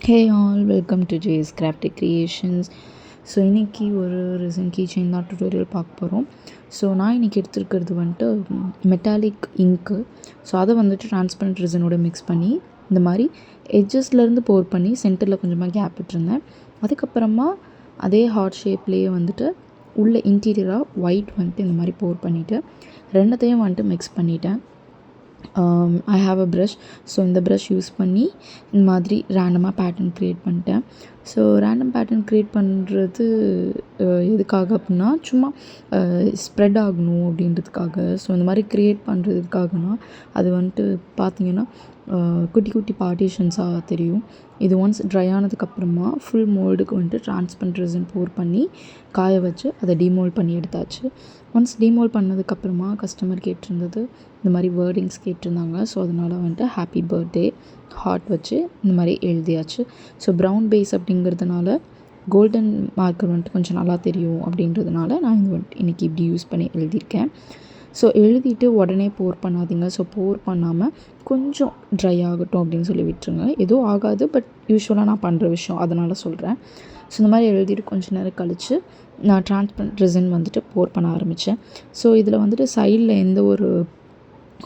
Hey all, welcome to Jay's Crafty Creations. So இன்றைக்கி ஒரு resin key chain தான் tutorial பார்க்க போகிறோம். ஸோ நான் இன்றைக்கி எடுத்துருக்கிறது வந்துட்டு மெட்டாலிக் இங்க்கு. ஸோ அதை வந்துட்டு டிரான்ஸ்பரண்ட் ரெசினோட மிக்ஸ் பண்ணி இந்த மாதிரி எட்ஜஸ்லேருந்து போர் பண்ணி சென்டரில் கொஞ்சமாக கேப் விட்டுருந்தேன். அதுக்கப்புறமா அதே ஹார்ட் ஷேப்லேயே வந்துட்டு உள்ள இன்டீரியராக ஒயிட் வந்துட்டு இந்த மாதிரி போர் பண்ணிவிட்டு ரெண்டுத்தையும் வந்துட்டு மிக்ஸ் பண்ணிவிட்டேன். I have a brush. So இந்த ப்ரஷ் யூஸ் பண்ணி இந்த மாதிரி ரேண்டமாக பேட்டர்ன் க்ரியேட் பண்ணிட்டேன். ஸோ ரேண்டம் பேட்டர்ன் க்ரியேட் பண்ணுறது எதுக்காக அப்படின்னா சும்மா ஸ்ப்ரெட் ஆகணும் அப்படின்றதுக்காக. ஸோ இந்த மாதிரி க்ரியேட் பண்ணுறதுக்காகனா அது வந்துட்டு பார்த்திங்கன்னா குட்டி குட்டி பார்ட்டிஷன்ஸாக தெரியும். இது ஒன்ஸ் ட்ரை ஆனதுக்கப்புறமா ஃபுல் மோல்டுக்கு வந்துட்டு டிரான்ஸ்பரண்ட் ரெசின் போர் பண்ணி காய வச்சு அதை டிமோல்ட் பண்ணி எடுத்தாச்சு. ஒன்ஸ் டிமோல்ட் பண்ணதுக்கப்புறமா கஸ்டமர் கேட்டிருந்தது, இந்த மாதிரி வேர்டிங்ஸ் கேட்டிருந்தாங்க. ஸோ அதனால் வந்துட்டு ஹாப்பி பர்த்டே ஹார்ட் வச்சு இந்த மாதிரி எழுதியாச்சு. ஸோ ப்ரௌன் பேஸ் அப்படிங்கிறதுனால கோல்டன் மார்க்கர் வந்துட்டு கொஞ்சம் நல்லா தெரியும் அப்படின்றதுனால நான் இது வந்துட்டு இன்றைக்கி இப்படி யூஸ் பண்ணி எழுதியிருக்கேன். ஸோ எழுதிட்டு உடனே போர் பண்ணாதீங்க. ஸோ போர் பண்ணாமல் கொஞ்சம் ட்ரை ஆகட்டும் அப்படின்னு சொல்லி விட்டுருங்க. எதுவும் ஆகாது, பட் யூஸ்வலாக நான் பண்ணுற விஷயம் அதனால் சொல்கிறேன். ஸோ இந்த மாதிரி எழுதிட்டு கொஞ்சம் நேரம் கழித்து நான் டிரான்ஸ்பரண்ட் ரெசின் வந்துட்டு போர் பண்ண ஆரம்பித்தேன். ஸோ இதில் வந்துட்டு சைடில் எந்த ஒரு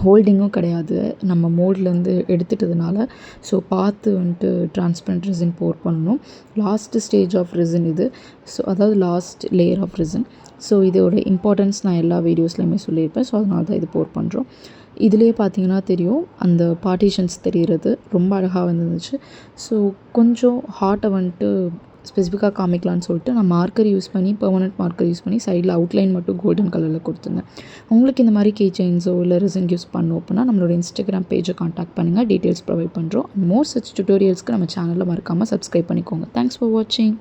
ஹோல்டிங்கும் கிடையாது, நம்ம மோல்ட்லேருந்து எடுத்துட்டதுனால. ஸோ பார்த்து வந்துட்டு டிரான்ஸ்பரண்ட் ரெசின் போர் பண்ணணும். லாஸ்ட்டு ஸ்டேஜ் ஆஃப் ரெசின் இது. ஸோ அதாவது last layer of resin. So இதோட இம்பார்ட்டன்ஸ் நான் எல்லா வீடியோஸ்லையுமே சொல்லியிருப்பேன். ஸோ அதனால தான் இது போர் பண்ணுறோம். இதிலே பார்த்தீங்கன்னா தெரியும், அந்த பார்ட்டிஷன்ஸ் தெரிகிறது ரொம்ப அழகாக வந்துருந்துச்சு. ஸோ கொஞ்சம் ஹார்ட்டை வந்துட்டு ஸ்பெசிஃபிக்காக காமிக்கலான்னு சொல்லிட்டு நான் மார்க்கர் யூஸ் பண்ணி, பெர்மனெண்ட் மார்க்கர் யூஸ் பண்ணி சைடில் அவுட்லைன் மட்டும் கோல்டன் கலரில் கொடுத்துருந்தேன். உங்களுக்கு இந்த மாதிரி கீ செயின்ஸோ இல்லை ரெசின் யூஸ் பண்ணோம் அப்படின்னா நம்மளோட இன்ஸ்டாகிராம் பேஜை காண்டாக்ட் பண்ணுங்கள். டீட்டெயில்ஸ் ப்ரொவைட் பண்ணுறோம். மோர் சச் டுட்டோரியல்ஸ்க்கு நம்ம சேனலில் மறக்காமல் சப்ஸ்கிரைப் பண்ணிக்கோங்க. தேங்க்ஸ் ஃபார் வாட்சிங்.